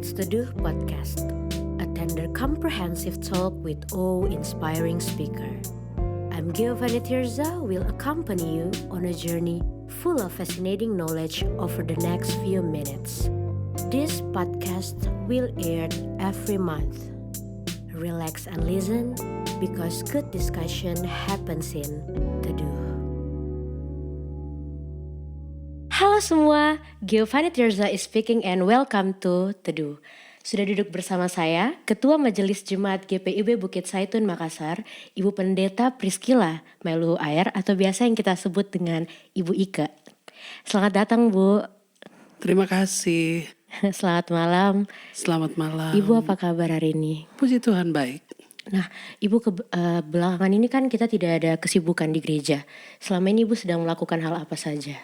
It's Teduh Podcast, a tender comprehensive talk with awe-inspiring speaker. I'm Giovanni Tirza will accompany you on a journey full of fascinating knowledge over the next few minutes. This podcast will air every month. Relax and listen because good discussion happens in Teduh. Halo semua, Giovanni Tirza is speaking and welcome to Teduh. Sudah duduk bersama saya, Ketua Majelis Jemaat GPIB Bukit Saitun Makassar, Ibu Pendeta Priscilla Mailuhu Air atau biasa yang kita sebut dengan Ibu Ike. Selamat datang Bu. Terima kasih. Selamat malam. Selamat malam. Ibu apa kabar hari ini? Puji Tuhan baik. Nah, Ibu belakangan ini kan kita tidak ada kesibukan di gereja. Selama ini Ibu sedang melakukan hal apa saja?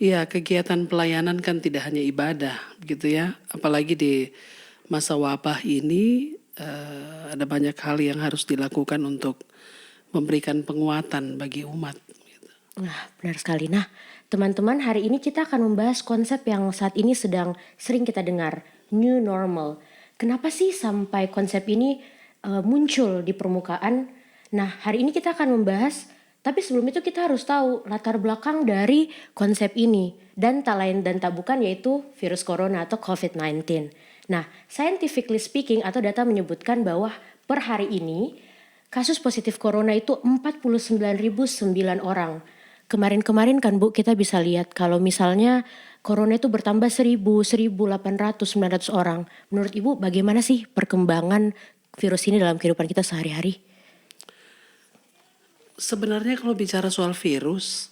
Ya, kegiatan pelayanan kan tidak hanya ibadah, gitu ya. Apalagi di masa wabah ini ada banyak hal yang harus dilakukan untuk memberikan penguatan bagi umat. Gitu. Nah, benar sekali. Nah, teman-teman, hari ini kita akan membahas konsep yang saat ini sedang sering kita dengar, new normal. Kenapa sih sampai konsep ini muncul di permukaan? Nah, hari ini kita akan membahas. Tapi sebelum itu kita harus tahu latar belakang dari konsep ini. Dan tak lain dan tak bukan yaitu virus corona atau COVID-19. Nah, scientifically speaking atau data menyebutkan bahwa per hari ini kasus positif corona itu 49.009 orang. Kemarin-kemarin kan Bu kita bisa lihat kalau misalnya corona itu bertambah 1.000, 1.800, 900 orang. Menurut Ibu bagaimana sih perkembangan virus ini dalam kehidupan kita sehari-hari? Sebenarnya kalau bicara soal virus,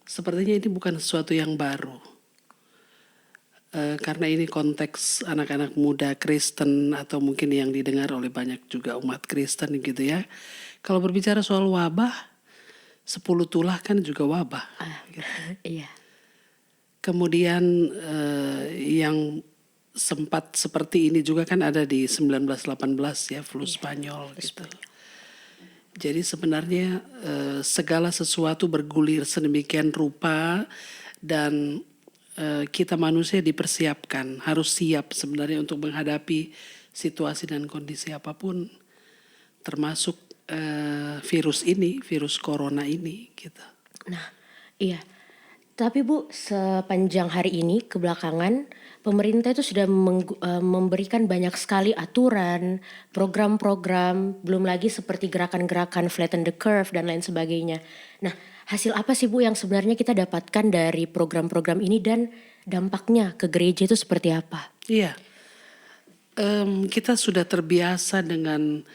sepertinya ini bukan sesuatu yang baru. Karena ini konteks anak-anak muda Kristen atau mungkin yang didengar oleh banyak juga umat Kristen gitu ya. Kalau berbicara soal wabah, 10 tulah kan juga wabah. Gitu. Iya. Kemudian yang sempat seperti ini juga kan ada di 1918 ya, flu Spanyol gitu. Jadi sebenarnya segala sesuatu bergulir sedemikian rupa dan kita manusia dipersiapkan, harus siap sebenarnya untuk menghadapi situasi dan kondisi apapun, termasuk virus ini, virus corona ini gitu. Nah, iya. Tapi Bu, sepanjang hari ini kebelakangan pemerintah itu sudah memberikan banyak sekali aturan, program-program, belum lagi seperti gerakan-gerakan flatten the curve dan lain sebagainya. Nah, hasil apa sih Bu yang sebenarnya kita dapatkan dari program-program ini dan dampaknya ke gereja itu seperti apa? Iya, kita sudah terbiasa dengan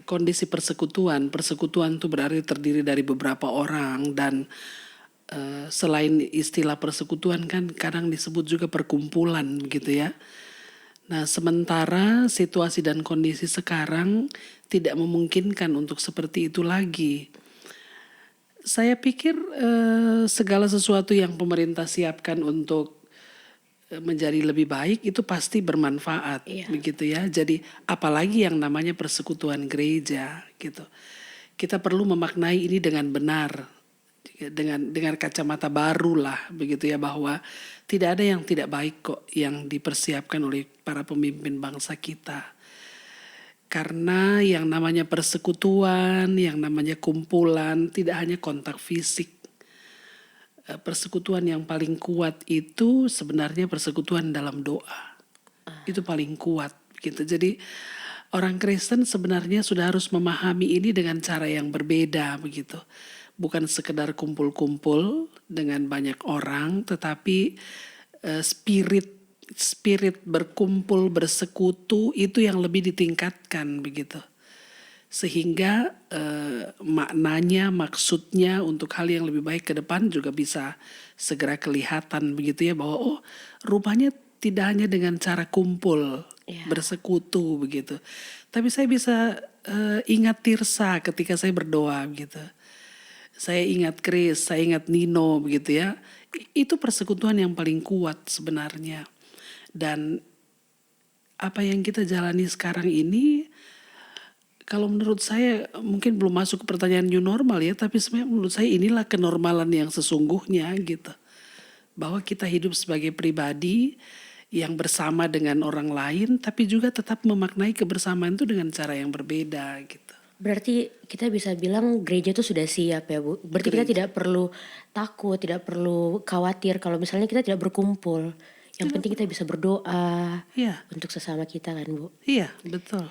kondisi persekutuan. Persekutuan itu berarti terdiri dari beberapa orang dan selain istilah persekutuan kan kadang disebut juga perkumpulan gitu ya. Nah sementara situasi dan kondisi sekarang tidak memungkinkan untuk seperti itu lagi. Saya pikir segala sesuatu yang pemerintah siapkan untuk menjadi lebih baik itu pasti bermanfaat, begitu ya. Jadi apalagi yang namanya persekutuan gereja gitu. Kita perlu memaknai ini dengan benar. Dengan kacamata baru lah begitu ya, bahwa tidak ada yang tidak baik kok yang dipersiapkan oleh para pemimpin bangsa kita. Karena yang namanya persekutuan, yang namanya kumpulan tidak hanya kontak fisik. Persekutuan yang paling kuat itu sebenarnya persekutuan dalam doa. Itu paling kuat gitu. Jadi orang Kristen sebenarnya sudah harus memahami ini dengan cara yang berbeda begitu. Bukan sekedar kumpul-kumpul dengan banyak orang, tetapi spirit berkumpul, bersekutu itu yang lebih ditingkatkan begitu. Sehingga maknanya, maksudnya untuk hal yang lebih baik ke depan juga bisa segera kelihatan begitu ya, bahwa rupanya tidak hanya dengan cara kumpul, bersekutu begitu. Tapi saya bisa ingat Tirsa ketika saya berdoa gitu. Saya ingat Chris, saya ingat Nino begitu ya. Itu persekutuan yang paling kuat sebenarnya. Dan apa yang kita jalani sekarang ini, kalau menurut saya mungkin belum masuk ke pertanyaan new normal ya, tapi sebenarnya menurut saya inilah kenormalan yang sesungguhnya gitu. Bahwa kita hidup sebagai pribadi yang bersama dengan orang lain, tapi juga tetap memaknai kebersamaan itu dengan cara yang berbeda gitu. Berarti kita bisa bilang gereja itu sudah siap ya Bu. Berarti kita Gereja. tidak perlu takut, tidak perlu khawatir kalau misalnya kita tidak berkumpul. Yang penting kita bisa berdoa Iya, untuk sesama kita kan Bu. iya betul.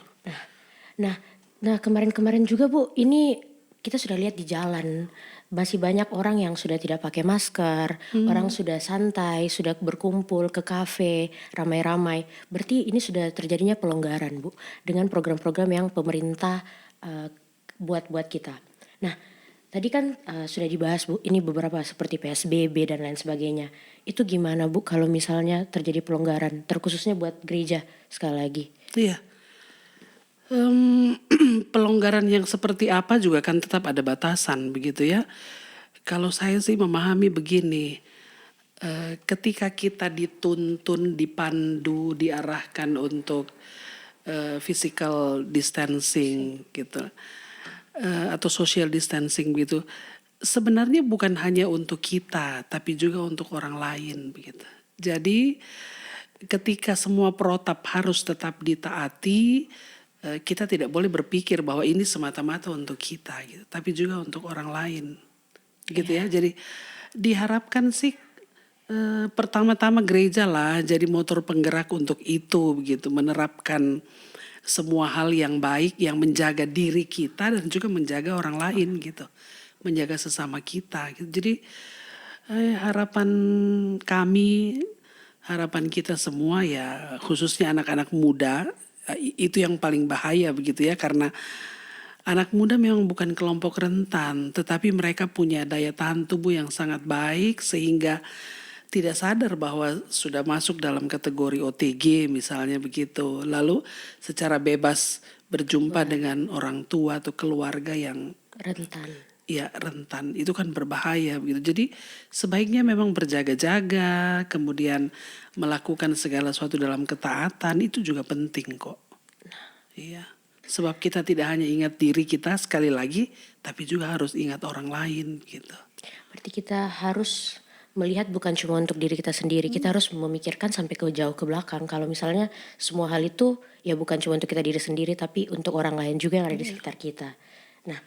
Nah, nah kemarin-kemarin juga Bu, ini kita sudah lihat di jalan masih banyak orang yang sudah tidak pakai masker, orang sudah santai, sudah berkumpul ke kafe, ramai-ramai. Berarti ini sudah terjadinya pelonggaran Bu, dengan program-program yang pemerintah buat kita. Nah, tadi kan sudah dibahas Bu, ini beberapa seperti PSBB dan lain sebagainya. Itu gimana Bu kalau misalnya terjadi pelonggaran, terkhususnya buat gereja sekali lagi? Iya. Pelonggaran yang seperti apa juga kan tetap ada batasan begitu ya. Kalau saya sih memahami begini, ketika kita dituntun, dipandu, diarahkan untuk physical distancing gitu, atau social distancing gitu, sebenarnya bukan hanya untuk kita, tapi juga untuk orang lain begitu. Jadi ketika semua protap harus tetap ditaati, kita tidak boleh berpikir bahwa ini semata-mata untuk kita gitu, tapi juga untuk orang lain gitu ya. Jadi diharapkan sih pertama-tama gereja lah jadi motor penggerak untuk itu begitu, menerapkan semua hal yang baik yang menjaga diri kita dan juga menjaga orang lain gitu, menjaga sesama kita gitu. Jadi harapan kami, harapan kita semua ya, khususnya anak-anak muda, itu yang paling bahaya begitu ya, karena anak muda memang bukan kelompok rentan, tetapi mereka punya daya tahan tubuh yang sangat baik sehingga tidak sadar bahwa sudah masuk dalam kategori OTG misalnya begitu. Lalu secara bebas berjumpa dengan orang tua atau keluarga yang Rentan. ya rentan, itu kan berbahaya begitu. Jadi sebaiknya memang berjaga-jaga, kemudian melakukan segala sesuatu dalam ketaatan, itu juga penting kok. Iya. Sebab kita tidak hanya ingat diri kita sekali lagi, tapi juga harus ingat orang lain gitu. Berarti kita harus melihat bukan cuma untuk diri kita sendiri, kita harus memikirkan sampai ke jauh ke belakang. Kalau misalnya semua hal itu ya bukan cuma untuk kita diri sendiri, tapi untuk orang lain juga yang ada di sekitar kita. Nah,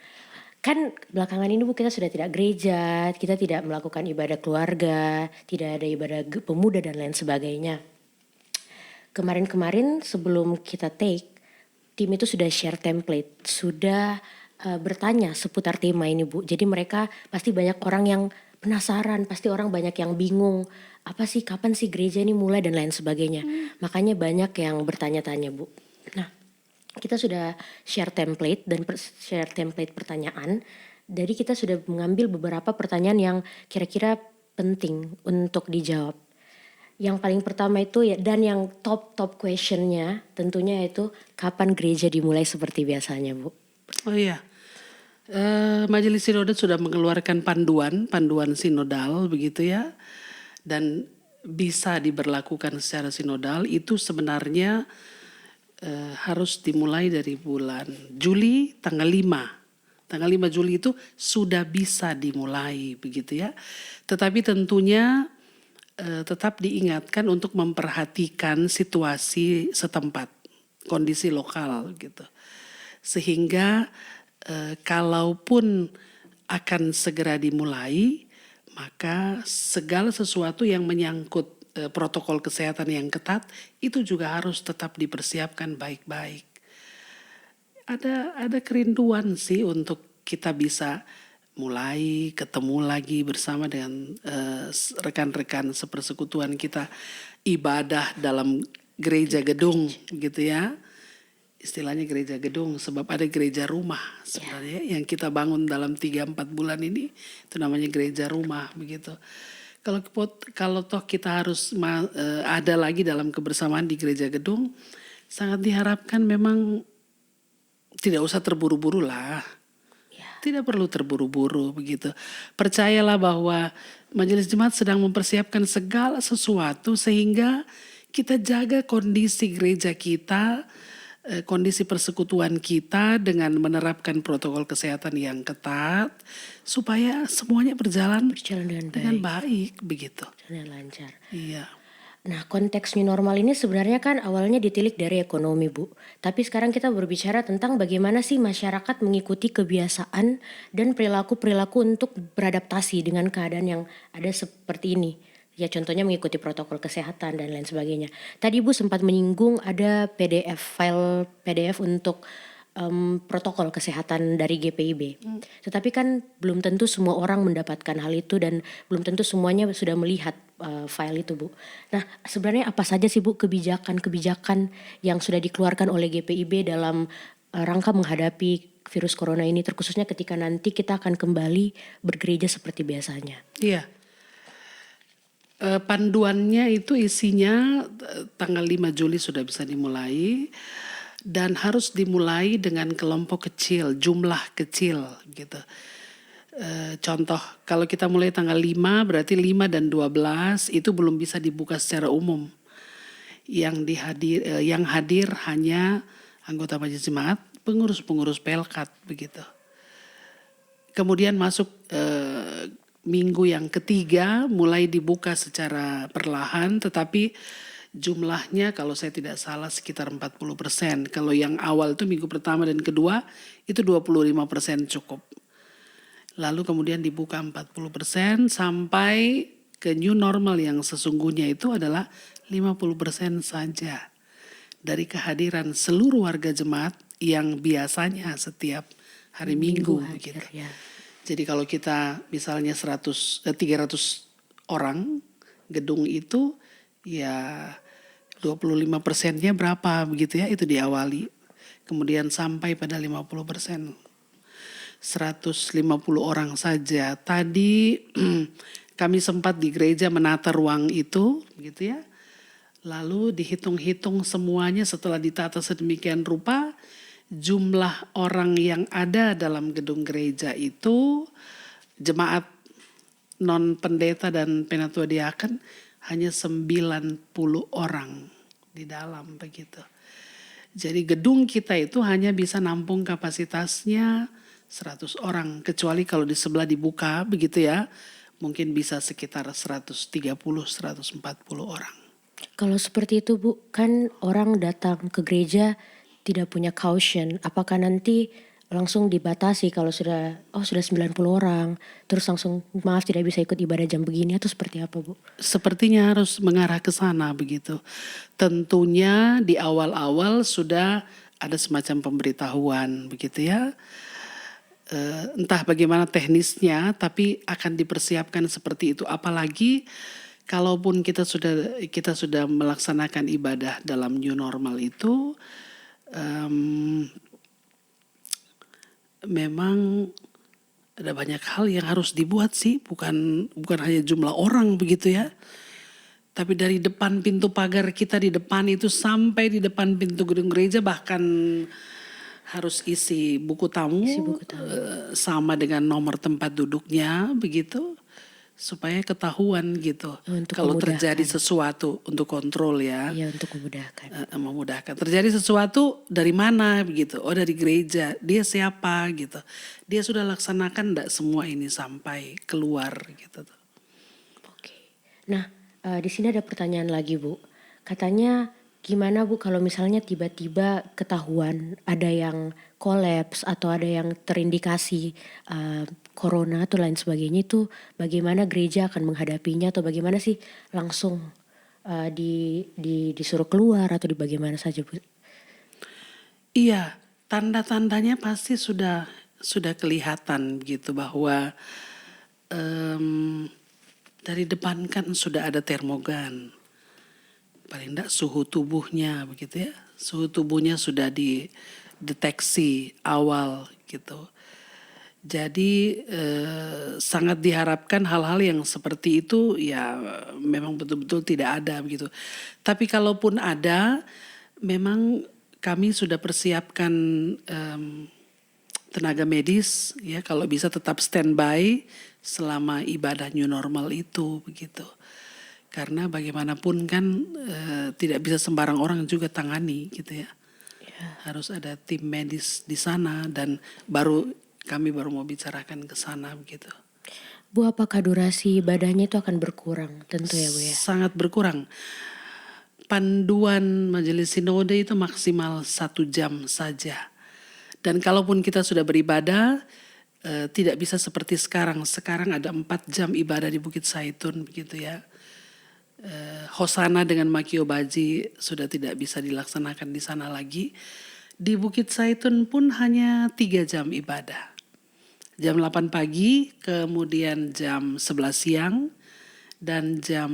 kan belakangan ini Bu kita sudah tidak gereja, kita tidak melakukan ibadah keluarga, tidak ada ibadah pemuda dan lain sebagainya. Kemarin-kemarin sebelum kita take, tim itu sudah share template, sudah bertanya seputar tema ini Bu. Jadi mereka pasti banyak orang yang penasaran, pasti orang banyak yang bingung. Apa sih, kapan sih gereja ini mulai dan lain sebagainya. Makanya banyak yang bertanya-tanya Bu. Nah, kita sudah share template dan share template pertanyaan. Jadi kita sudah mengambil beberapa pertanyaan yang kira-kira penting untuk dijawab. Yang paling pertama itu ya, dan yang top questionnya tentunya itu kapan gereja dimulai seperti biasanya Bu. Oh iya, Majelis Sinode sudah mengeluarkan panduan sinodal begitu ya, dan bisa diberlakukan secara sinodal itu sebenarnya harus dimulai dari bulan Juli tanggal 5. Tanggal 5 Juli itu sudah bisa dimulai begitu ya. Tetapi tentunya tetap diingatkan untuk memperhatikan situasi setempat, kondisi lokal gitu. Sehingga kalaupun akan segera dimulai, maka segala sesuatu yang menyangkut protokol kesehatan yang ketat itu juga harus tetap dipersiapkan baik-baik. Ada kerinduan sih untuk kita bisa mulai ketemu lagi bersama dengan rekan-rekan sepersekutuan kita, ibadah dalam gereja gedung gitu ya. Istilahnya gereja gedung, sebab ada gereja rumah sebenarnya yang kita bangun dalam 3-4 bulan ini, itu namanya gereja rumah begitu. Kalau toh kita harus ada lagi dalam kebersamaan di gereja gedung, sangat diharapkan memang tidak usah terburu-buru lah. Tidak perlu terburu-buru begitu. Percayalah bahwa Majelis Jemaat sedang mempersiapkan segala sesuatu sehingga kita jaga kondisi gereja kita, kondisi persekutuan kita dengan menerapkan protokol kesehatan yang ketat supaya semuanya berjalan Berjalan dengan dengan baik begitu. dengan lancar. Iya. Nah, konteks new normal ini sebenarnya kan awalnya ditilik dari ekonomi, Bu. Tapi sekarang kita berbicara tentang bagaimana sih masyarakat mengikuti kebiasaan dan perilaku-perilaku untuk beradaptasi dengan keadaan yang ada seperti ini. Ya contohnya mengikuti protokol kesehatan dan lain sebagainya. Tadi Ibu sempat menyinggung ada PDF, file PDF untuk protokol kesehatan dari GPIB. Tetapi kan belum tentu semua orang mendapatkan hal itu dan belum tentu semuanya sudah melihat file itu, Bu. Nah, sebenarnya apa saja sih Bu kebijakan-kebijakan yang sudah dikeluarkan oleh GPIB dalam rangka menghadapi virus corona ini, terkhususnya ketika nanti kita akan kembali bergereja seperti biasanya? Iya, panduannya itu isinya tanggal 5 Juli sudah bisa dimulai dan harus dimulai dengan kelompok kecil, jumlah kecil gitu. Contoh kalau kita mulai tanggal 5 berarti 5 dan 12 itu belum bisa dibuka secara umum. Yang hadir hanya anggota majelis jemaat, pengurus-pengurus pelkat begitu. Kemudian masuk minggu yang ketiga mulai dibuka secara perlahan, tetapi jumlahnya kalau saya tidak salah sekitar 40%. Kalau yang awal itu minggu pertama dan kedua itu 25% cukup. Lalu kemudian dibuka 40% sampai ke new normal yang sesungguhnya itu adalah 50% saja dari kehadiran seluruh warga jemaat yang biasanya setiap hari Minggu begitu. Ya. Jadi kalau kita misalnya 300 orang gedung itu ya 25%-nya berapa begitu ya, itu diawali. Kemudian sampai pada 50%. 150 orang saja. Tadi kami sempat di gereja menata ruang itu gitu ya. Lalu dihitung-hitung semuanya setelah ditata sedemikian rupa, jumlah orang yang ada dalam gedung gereja itu jemaat non pendeta dan penatua diaken hanya 90 orang di dalam begitu. Jadi gedung kita itu hanya bisa nampung kapasitasnya 100 orang, kecuali kalau di sebelah dibuka begitu ya, mungkin bisa sekitar 130-140 orang. Kalau seperti itu Bu, kan orang datang ke gereja tidak punya caution. Apakah nanti langsung dibatasi kalau sudah 90 orang, terus langsung maaf tidak bisa ikut ibadah jam begini atau seperti apa Bu? Sepertinya harus mengarah ke sana begitu. Tentunya di awal-awal sudah ada semacam pemberitahuan begitu ya. Entah bagaimana teknisnya, tapi akan dipersiapkan seperti itu. Apalagi kalaupun kita sudah melaksanakan ibadah dalam new normal itu, memang ada banyak hal yang harus dibuat sih, bukan hanya jumlah orang begitu ya. Tapi dari depan pintu pagar kita di depan itu sampai di depan pintu gedung gereja bahkan harus isi buku tamu, sama dengan nomor tempat duduknya begitu supaya ketahuan gitu. Untuk Kalau memudahkan. terjadi sesuatu untuk kontrol ya. Iya, untuk memudahkan. Memudahkan. Terjadi sesuatu dari mana begitu? Oh dari gereja. Dia siapa gitu? Dia sudah laksanakan enggak semua ini sampai keluar gitu. Oke. Nah, di sini ada pertanyaan lagi Bu. Katanya gimana Bu kalau misalnya tiba-tiba ketahuan ada yang kolaps atau ada yang terindikasi corona atau lain sebagainya, itu bagaimana gereja akan menghadapinya atau bagaimana sih langsung disuruh keluar atau bagaimana saja Bu? Iya, tanda-tandanya pasti sudah kelihatan gitu bahwa dari depan kan sudah ada termogan. Paling enggak suhu tubuhnya begitu ya. Suhu tubuhnya sudah dideteksi awal gitu. Jadi sangat diharapkan hal-hal yang seperti itu ya memang betul-betul tidak ada begitu. Tapi kalaupun ada, memang kami sudah persiapkan tenaga medis ya kalau bisa tetap standby selama ibadah new normal itu begitu. Karena bagaimanapun kan tidak bisa sembarang orang juga tangani gitu ya. Harus ada tim medis di sana dan kami baru mau bicarakan ke sana begitu. Bu, apakah durasi ibadahnya itu akan berkurang? Tentu ya, Bu ya. Sangat berkurang. Panduan majelis sinode itu maksimal 1 jam saja. Dan kalaupun kita sudah beribadah, tidak bisa seperti sekarang. Sekarang ada 4 jam ibadah di Bukit Saitun begitu ya. Hosana dengan Makio Baji sudah tidak bisa dilaksanakan di sana lagi. Di Bukit Saitun pun hanya 3 jam ibadah. Jam 8 pagi, kemudian jam 11 siang, dan jam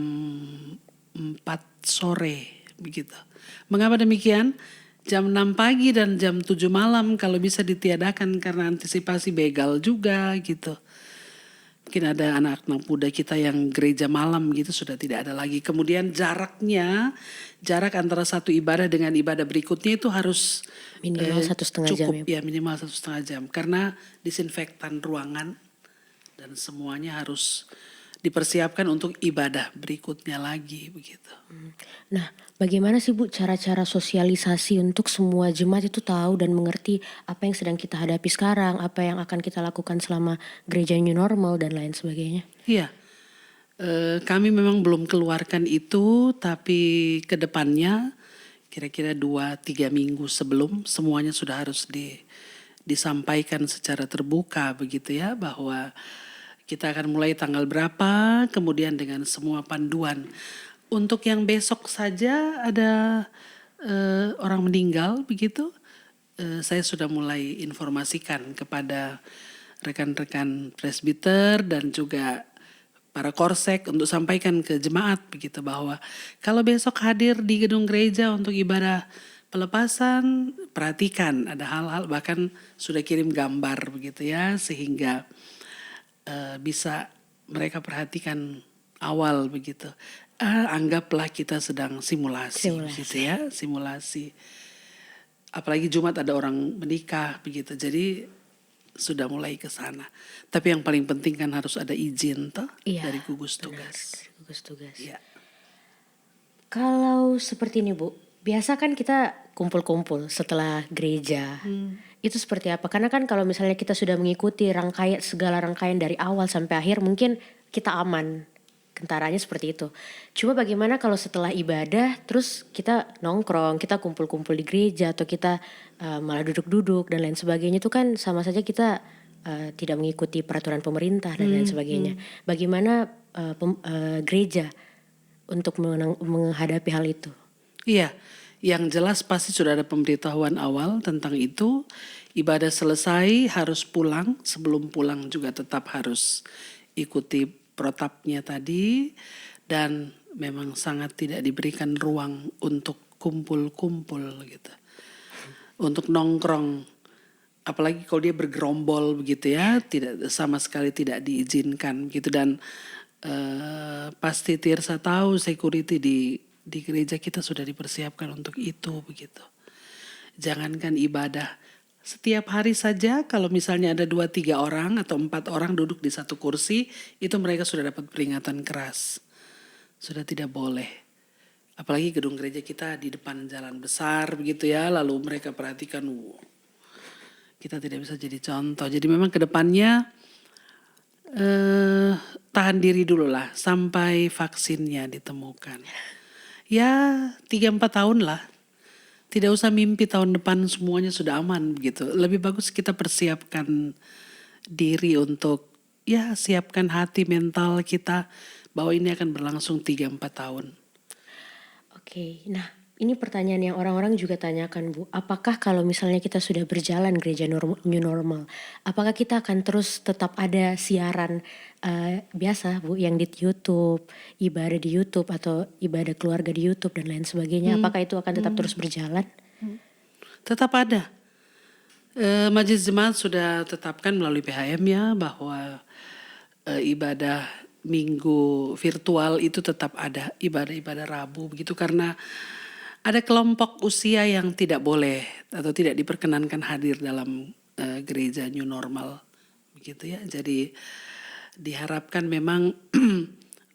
4 sore begitu. Mengapa demikian? Jam 6 pagi dan jam 7 malam kalau bisa ditiadakan karena antisipasi begal juga gitu. Mungkin ada anak-anak muda kita yang gereja malam gitu sudah tidak ada lagi. Kemudian jarak antara satu ibadah dengan ibadah berikutnya itu harus Minimal 1,5 jam cukup ya, Bu. ya, minimal 1,5 jam. Karena disinfektan ruangan dan semuanya harus dipersiapkan untuk ibadah berikutnya lagi begitu. Nah, bagaimana sih Bu cara-cara sosialisasi untuk semua jemaat itu tahu dan mengerti apa yang sedang kita hadapi sekarang, apa yang akan kita lakukan selama gereja new normal dan lain sebagainya? Iya, kami memang belum keluarkan itu, tapi ke depannya kira-kira 2-3 minggu sebelum semuanya sudah harus disampaikan secara terbuka begitu ya, bahwa kita akan mulai tanggal berapa, kemudian dengan semua panduan. Untuk yang besok saja ada orang meninggal begitu, saya sudah mulai informasikan kepada rekan-rekan presbiter dan juga para korsek untuk sampaikan ke jemaat begitu, bahwa kalau besok hadir di gedung gereja untuk ibadah pelepasan, perhatikan ada hal-hal, bahkan sudah kirim gambar begitu ya, sehingga bisa mereka perhatikan awal begitu. Anggaplah kita sedang simulasi begitu ya, simulasi. Apalagi Jumat ada orang menikah begitu, jadi sudah mulai ke sana. Tapi yang paling penting kan harus ada izin toh dari gugus tugas. Gugus tugas. Ya. Kalau seperti ini Bu, biasa kan kita kumpul-kumpul setelah gereja. Itu seperti apa? Karena kan kalau misalnya kita sudah mengikuti segala rangkaian dari awal sampai akhir, mungkin kita aman. Kentaranya seperti itu. Cuma bagaimana kalau setelah ibadah terus kita nongkrong, kita kumpul-kumpul di gereja atau kita malah duduk-duduk dan lain sebagainya, itu kan sama saja kita tidak mengikuti peraturan pemerintah dan lain sebagainya. Bagaimana gereja untuk menghadapi hal itu? Iya, yang jelas pasti sudah ada pemberitahuan awal tentang itu. Ibadah selesai harus pulang, sebelum pulang juga tetap harus ikuti protapnya tadi, dan memang sangat tidak diberikan ruang untuk kumpul-kumpul gitu. Untuk nongkrong, apalagi kalau dia bergerombol begitu ya, tidak sama sekali tidak diizinkan gitu. Dan pasti Tirsa tahu security di gereja kita sudah dipersiapkan untuk itu begitu. Jangankan ibadah, setiap hari saja kalau misalnya ada 2-3 orang atau 4 orang duduk di satu kursi, itu mereka sudah dapat peringatan keras. Sudah tidak boleh. Apalagi gedung gereja kita di depan jalan besar begitu ya, lalu mereka perhatikan, kita tidak bisa jadi contoh. Jadi memang ke depannya tahan diri dulu lah sampai vaksinnya ditemukan. Ya 3-4 tahun lah. Tidak usah mimpi tahun depan semuanya sudah aman begitu. Lebih bagus kita persiapkan diri untuk ya siapkan hati mental kita bahwa ini akan berlangsung 3-4 tahun. Oke, nah ini pertanyaan yang orang-orang juga tanyakan Bu. Apakah kalau misalnya kita sudah berjalan gereja new normal, apakah kita akan terus tetap ada siaran biasa Bu yang di YouTube, ibadah di YouTube atau ibadah keluarga di YouTube dan lain sebagainya? Apakah itu akan tetap terus berjalan? Tetap ada. Majelis Jemaat sudah tetapkan melalui PHM ya bahwa ibadah minggu virtual itu tetap ada, ibadah-ibadah Rabu begitu, karena ada kelompok usia yang tidak boleh atau tidak diperkenankan hadir dalam gereja new normal begitu ya. Jadi diharapkan memang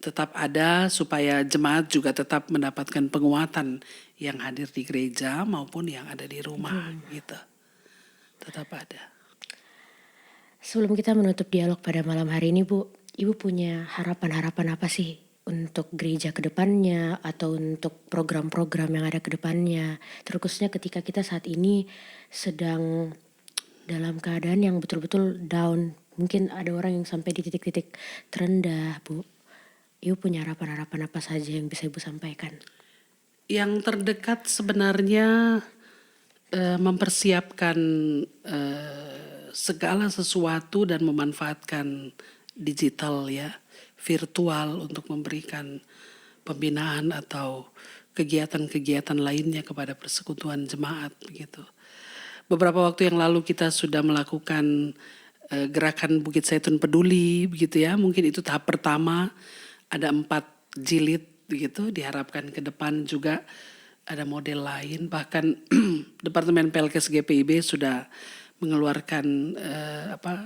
tetap ada supaya jemaat juga tetap mendapatkan penguatan yang hadir di gereja maupun yang ada di rumah gitu. Tetap ada. Sebelum kita menutup dialog pada malam hari ini Bu, Ibu punya harapan-harapan apa sih untuk gereja ke depannya atau untuk program-program yang ada ke depannya? Terkhususnya ketika kita saat ini sedang dalam keadaan yang betul-betul down. Mungkin ada orang yang sampai di titik-titik terendah, Bu. Ibu punya harapan-harapan apa saja yang bisa Ibu sampaikan? Yang terdekat sebenarnya mempersiapkan segala sesuatu dan memanfaatkan digital ya, virtual untuk memberikan pembinaan atau kegiatan-kegiatan lainnya kepada persekutuan jemaat begitu. Beberapa waktu yang lalu kita sudah melakukan gerakan Bukit Zaitun Peduli begitu ya. Mungkin itu tahap pertama, ada 4 jilid begitu. Diharapkan ke depan juga ada model lain. Bahkan Departemen Pelkes GPIB sudah mengeluarkan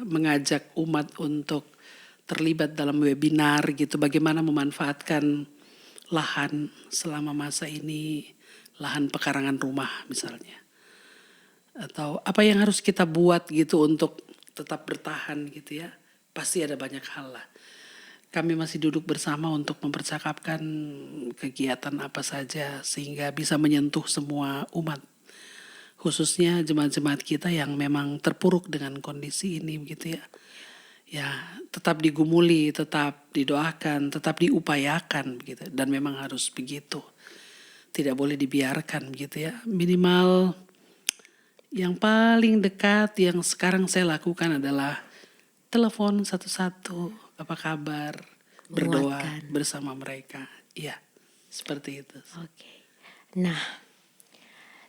mengajak umat untuk terlibat dalam webinar gitu. Bagaimana memanfaatkan lahan selama masa ini, lahan pekarangan rumah misalnya. Atau apa yang harus kita buat gitu untuk tetap bertahan gitu ya. Pasti ada banyak hal lah. Kami masih duduk bersama untuk mempercakapkan kegiatan apa saja sehingga bisa menyentuh semua umat. Khususnya jemaat-jemaat kita yang memang terpuruk dengan kondisi ini begitu ya. Ya, tetap digumuli, tetap didoakan, tetap diupayakan begitu dan memang harus begitu. Tidak boleh dibiarkan begitu ya. Minimal yang paling dekat yang sekarang saya lakukan adalah telepon satu-satu, apa kabar, berdoa Menguatkan. bersama mereka. Iya, seperti itu. Oke. Nah,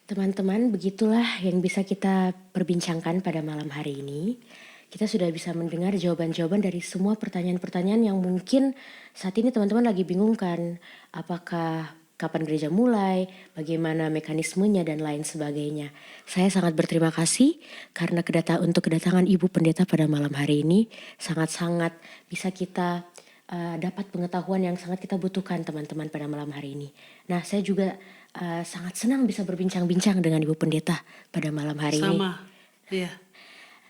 teman-teman, begitulah yang bisa kita perbincangkan pada malam hari ini. Kita sudah bisa mendengar jawaban-jawaban dari semua pertanyaan-pertanyaan yang mungkin saat ini teman-teman lagi bingungkan. Apakah kapan gereja mulai, bagaimana mekanismenya, dan lain sebagainya. Saya sangat berterima kasih karena untuk kedatangan Ibu Pendeta pada malam hari ini. Sangat-sangat bisa kita dapat pengetahuan yang sangat kita butuhkan teman-teman pada malam hari ini. Nah, saya juga sangat senang bisa berbincang-bincang dengan Ibu Pendeta pada malam hari ini. Sama, iya.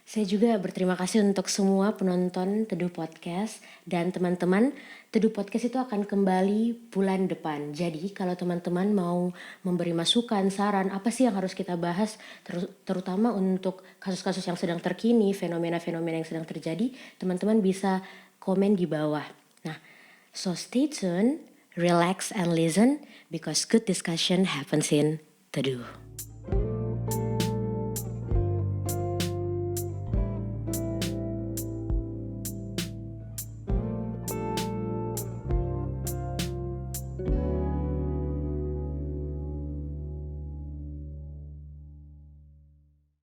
Saya juga berterima kasih untuk semua penonton Teduh Podcast dan teman-teman. Teduh Podcast itu akan kembali bulan depan. Jadi kalau teman-teman mau memberi masukan, saran, apa sih yang harus kita bahas, terutama untuk kasus-kasus yang sedang terkini, fenomena-fenomena yang sedang terjadi, teman-teman bisa komen di bawah. Nah, so stay tuned, relax and listen because good discussion happens in Teduh.